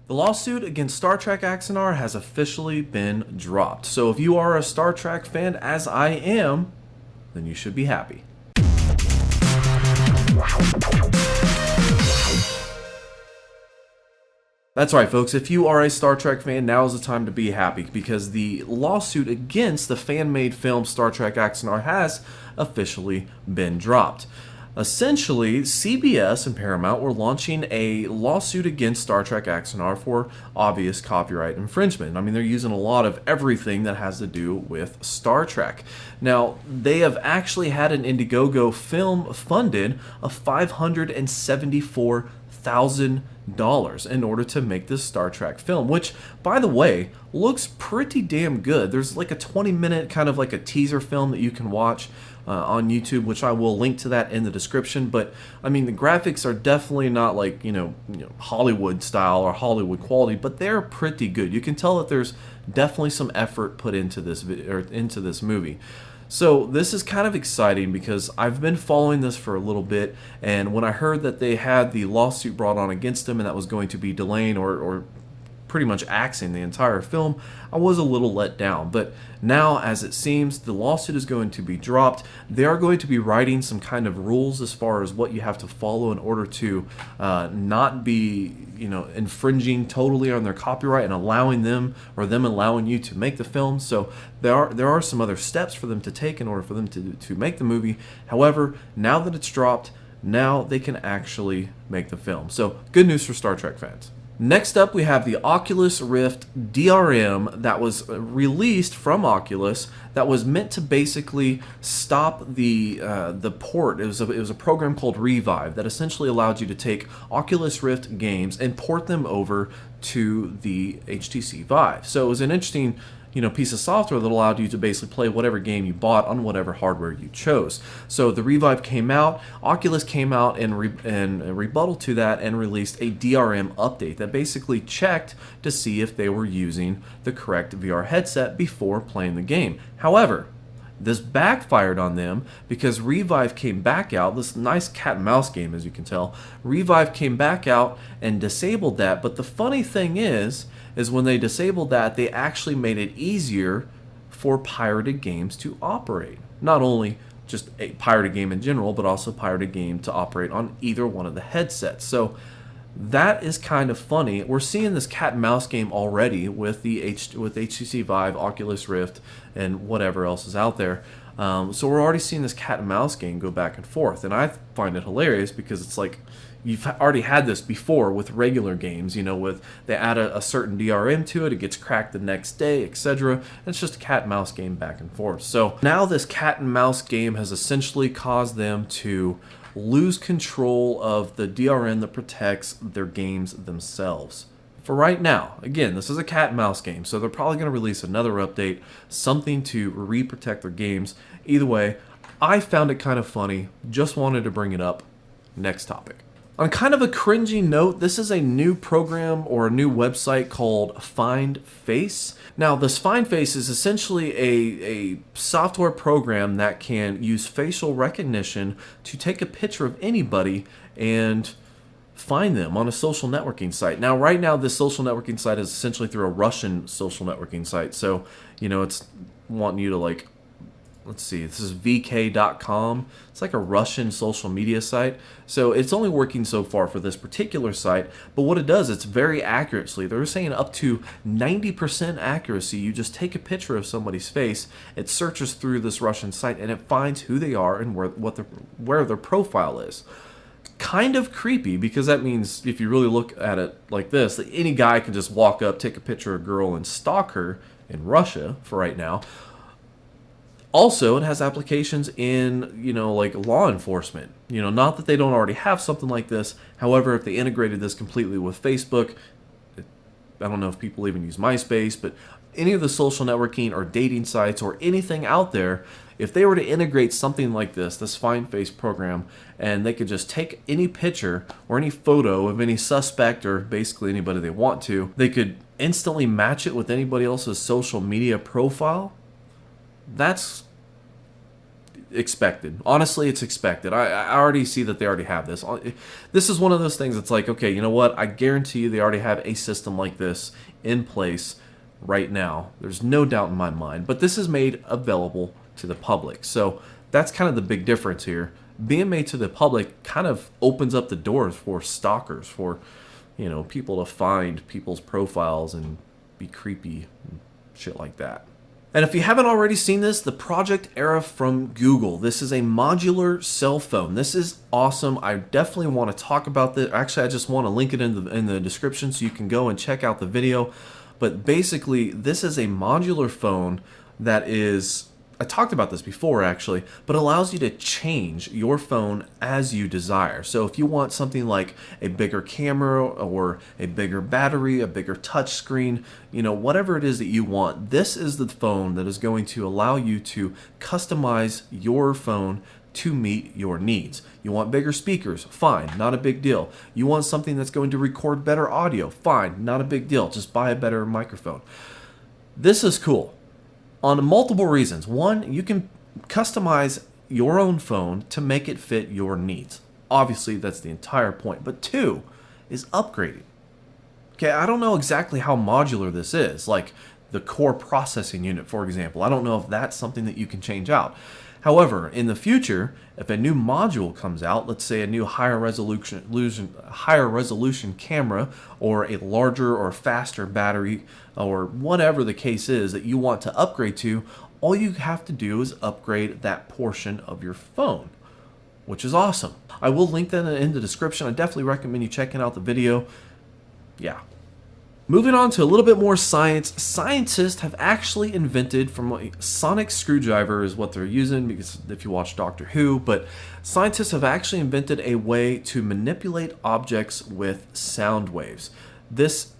The lawsuit against Star Trek Axanar has officially been dropped. So if you are a Star Trek fan, as I am, then you should be happy. That's right, folks. If you are a Star Trek fan, now is the time to be happy because the lawsuit against the fan-made film Star Trek Axanar has officially been dropped. Essentially, CBS and Paramount were launching a lawsuit against Star Trek Axanar for obvious copyright infringement. I mean, they're using a lot of everything that has to do with Star Trek. Now, they have actually had an Indiegogo film funded of $574,000 in order to make this Star Trek film, which, by the way, looks pretty damn good. There's like a 20-minute kind of like a teaser film that you can watch on YouTube, which I will link to that in the description. But I mean, the graphics are definitely not like Hollywood style or Hollywood quality, but they're pretty good. You can tell that there's definitely some effort put into this into this movie. So this is kind of exciting because I've been following this for a little bit, and when I heard that they had the lawsuit brought on against them and that was going to be delaying or pretty much axing the entire film, I was a little let down. But now, as it seems, the lawsuit is going to be dropped. They are going to be writing some kind of rules as far as what you have to follow in order to not be infringing totally on their copyright and allowing them or them allowing you to make the film. So there are some other steps for them to take in order for them to make the movie. However, now that it's dropped, now they can actually make the film. So good news for Star Trek fans. Next up, we have the Oculus Rift DRM that was released from Oculus that was meant to basically stop the port. It was a program called Revive that essentially allowed you to take Oculus Rift games and port them over to the HTC Vive. So it was an interesting piece of software that allowed you to basically play whatever game you bought on whatever hardware you chose. So the Revive came out, Oculus came out and rebuttal to that and released a DRM update that basically checked to see if they were using the correct VR headset before playing the game. However, this backfired on them because Revive came back out, this nice cat and mouse game as you can tell. Revive came back out and disabled that, but the funny thing is when they disabled that, they actually made it easier for pirated games to operate. Not only just a pirated game in general, but also pirated game to operate on either one of the headsets. So that is kind of funny. We're seeing this cat and mouse game already with with HTC Vive, Oculus Rift, and whatever else is out there. So we're already seeing this cat and mouse game go back and forth, and I find it hilarious because it's like you've already had this before with regular games. With they add a certain DRM to it, it gets cracked the next day, etc. It's just a cat and mouse game back and forth. So now this cat and mouse game has essentially caused them to lose control of the DRM that protects their games themselves. For right now, again, this is a cat and mouse game, so they're probably going to release another update, something to re-protect their games. Either way, I found it kind of funny, just wanted to bring it up. Next topic. On kind of a cringy note, this is a new program or a new website called Find Face. Now, this Find Face is essentially a software program that can use facial recognition to take a picture of anybody and find them on a social networking site. Now, right now, this social networking site is essentially through a Russian social networking site. So, it's wanting you to let's see, this is vk.com. It's like a Russian social media site. So it's only working so far for this particular site, but what it does, it's very accurately. They're saying up to 90% accuracy. You just take a picture of somebody's face, it searches through this Russian site, and it finds who they are and where their profile is. Kind of creepy, because that means if you really look at it like this, that any guy can just walk up, take a picture of a girl, and stalk her in Russia for right now. Also, it has applications in, like law enforcement. Not that they don't already have something like this. However, if they integrated this completely with Facebook, I don't know if people even use MySpace, but any of the social networking or dating sites or anything out there, if they were to integrate something like this Find Face program, and they could just take any picture or any photo of any suspect or basically anybody they want to, they could instantly match it with anybody else's social media profile. expected. Honestly, it's expected. I already see that they already have this. This is one of those things that's like, okay, you know what? I guarantee you they already have a system like this in place right now. There's no doubt in my mind. But this is made available to the public. So that's kind of the big difference here. Being made to the public kind of opens up the doors for stalkers, for, you know, people to find people's profiles and be creepy and shit like that. And if you haven't already seen this, the Project Era from Google. This is a modular cell phone. This is awesome. I definitely want to talk about this. Actually, I just want to link it in the description so you can go and check out the video. But basically, this is a modular phone that is, I talked about this before actually, but allows you to change your phone as you desire. So if you want something like a bigger camera or a bigger battery, a bigger touch screen, you know, whatever it is that you want, this is the phone that is going to allow you to customize your phone to meet your needs. You want bigger speakers? Fine, not a big deal. You want something that's going to record better audio? Fine, not a big deal. Just buy a better microphone. This is cool. On multiple reasons. One, you can customize your own phone to make it fit your needs. Obviously, that's the entire point. But two is upgrading. Okay, I don't know exactly how modular this is, like the core processing unit, for example. I don't know if that's something that you can change out. However, in the future, if a new module comes out, let's say a new higher resolution camera, or a larger or faster battery, or whatever the case is that you want to upgrade to, all you have to do is upgrade that portion of your phone, which is awesome. I will link that in the description. I definitely recommend you checking out the video. Yeah. Moving on to a little bit more science, scientists have actually invented, from a sonic screwdriver is what they're using, because if you watch Doctor Who, but scientists have actually invented a way to manipulate objects with sound waves. This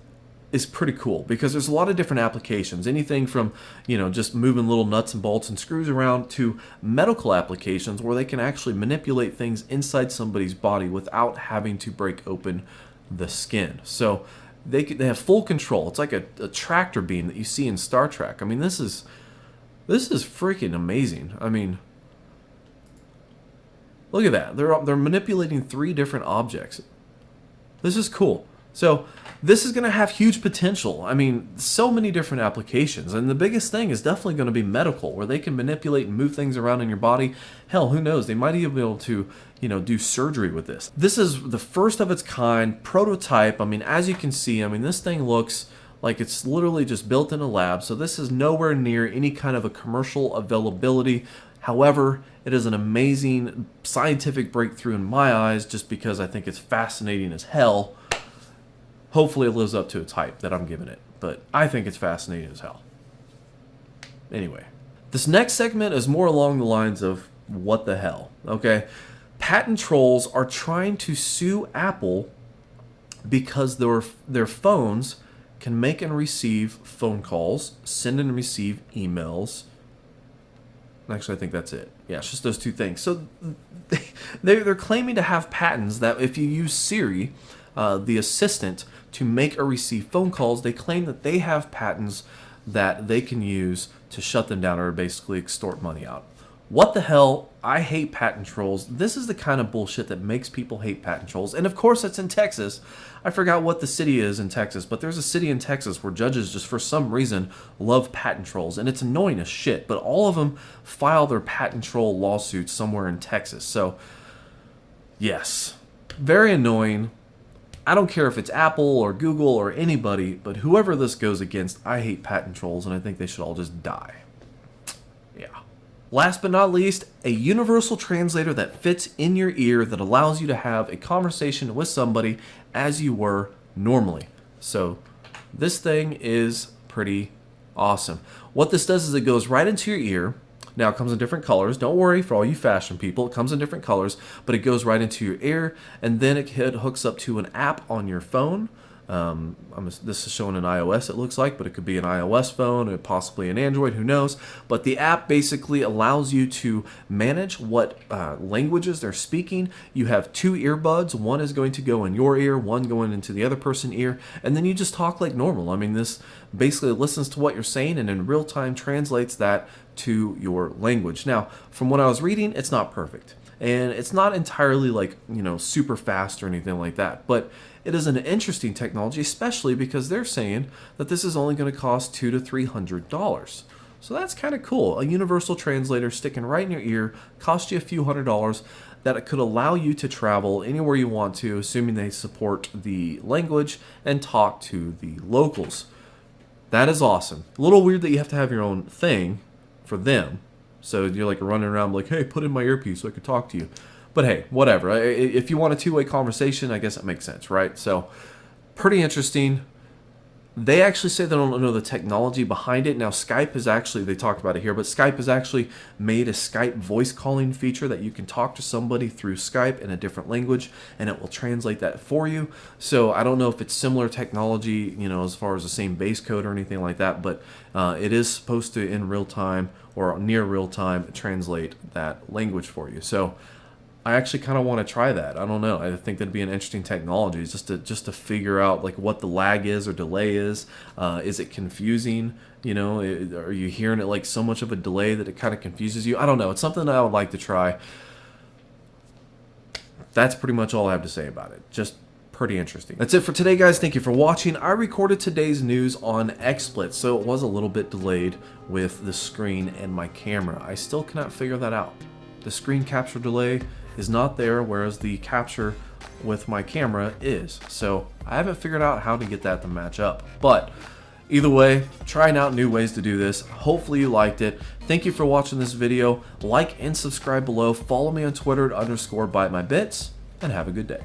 is pretty cool because there's a lot of different applications, anything from, you know, just moving little nuts and bolts and screws around to medical applications where they can actually manipulate things inside somebody's body without having to break open the skin. So they have full control. It's like a tractor beam that you see in Star Trek. I mean, this is freaking amazing. I mean, look at that. They're manipulating 3 different objects. This is cool. So this is going to have huge potential. I mean, so many different applications. And the biggest thing is definitely going to be medical, where they can manipulate and move things around in your body. Hell, who knows? They might even be able to, you know, do surgery with this. This is the first of its kind prototype. I mean, as you can see, I mean, this thing looks like it's literally just built in a lab. So this is nowhere near any kind of a commercial availability. However, it is an amazing scientific breakthrough in my eyes, just because I think it's fascinating as hell. Hopefully it lives up to its hype that I'm giving it, but I think it's fascinating as hell. Anyway, this next segment is more along the lines of what the hell, okay? Patent trolls are trying to sue Apple because their phones can make and receive phone calls, send and receive emails. Actually, I think that's it. Yeah, it's just those 2 things. So they're claiming to have patents that if you use Siri, the assistant, to make or receive phone calls, they claim that they have patents that they can use to shut them down or basically extort money out. What the hell? I hate patent trolls. This is the kind of bullshit that makes people hate patent trolls. And of course it's in Texas. I forgot what the city is in Texas, but there's a city in Texas where judges just for some reason love patent trolls. And it's annoying as shit, but all of them file their patent troll lawsuits somewhere in Texas. So, yes, very annoying. I don't care if it's Apple or Google or anybody, but whoever this goes against, I hate patent trolls, and I think they should all just die. Yeah. Last but not least, a universal translator that fits in your ear that allows you to have a conversation with somebody as you were normally. So this thing is pretty awesome. What this does is it goes right into your ear. Now, it comes in different colors. Don't worry, for all you fashion people, it comes in different colors, but it goes right into your ear, and then it hooks up to an app on your phone This is showing an iOS, it looks like, but it could be an iOS phone, or possibly an Android, who knows. But the app basically allows you to manage what languages they're speaking. You have two earbuds. One is going to go in your ear, one going into the other person's ear, and then you just talk like normal. I mean, this basically listens to what you're saying and in real time translates that to your language. Now, from what I was reading, it's not perfect. And it's not entirely like, super fast or anything like that. But it is an interesting technology, especially because they're saying that this is only going to cost $200 to $300. So that's kind of cool. A universal translator sticking right in your ear, cost you a few $100s, that it could allow you to travel anywhere you want to, assuming they support the language, and talk to the locals. That is awesome. A little weird that you have to have your own thing for them. So you're like running around like, hey, put in my earpiece so I could talk to you. But hey, whatever. If you want a two-way conversation, I guess it makes sense, right? So pretty interesting. They actually say they don't know the technology behind it. Now, Skype is actually, they talked about it here, but Skype has actually made a Skype voice calling feature that you can talk to somebody through Skype in a different language, and it will translate that for you. So I don't know if it's similar technology, as far as the same base code or anything like that, but it is supposed to, in real time or near real time, translate that language for you. So I actually kind of want to try that. I don't know. I think that'd be an interesting technology, just to figure out like what the lag is or delay is. Is it confusing? Are you hearing it like so much of a delay that it kind of confuses you? I don't know. It's something that I would like to try. That's pretty much all I have to say about it. Just pretty interesting. That's it for today, guys. Thank you for watching. I recorded today's news on XSplit, so it was a little bit delayed with the screen and my camera. I still cannot figure that out. The screen capture delay is not there, whereas the capture with my camera is. So I haven't figured out how to get that to match up. But either way, trying out new ways to do this. Hopefully you liked it. Thank you for watching this video. Like and subscribe below. Follow me on Twitter at _BiteMyBits, and have a good day.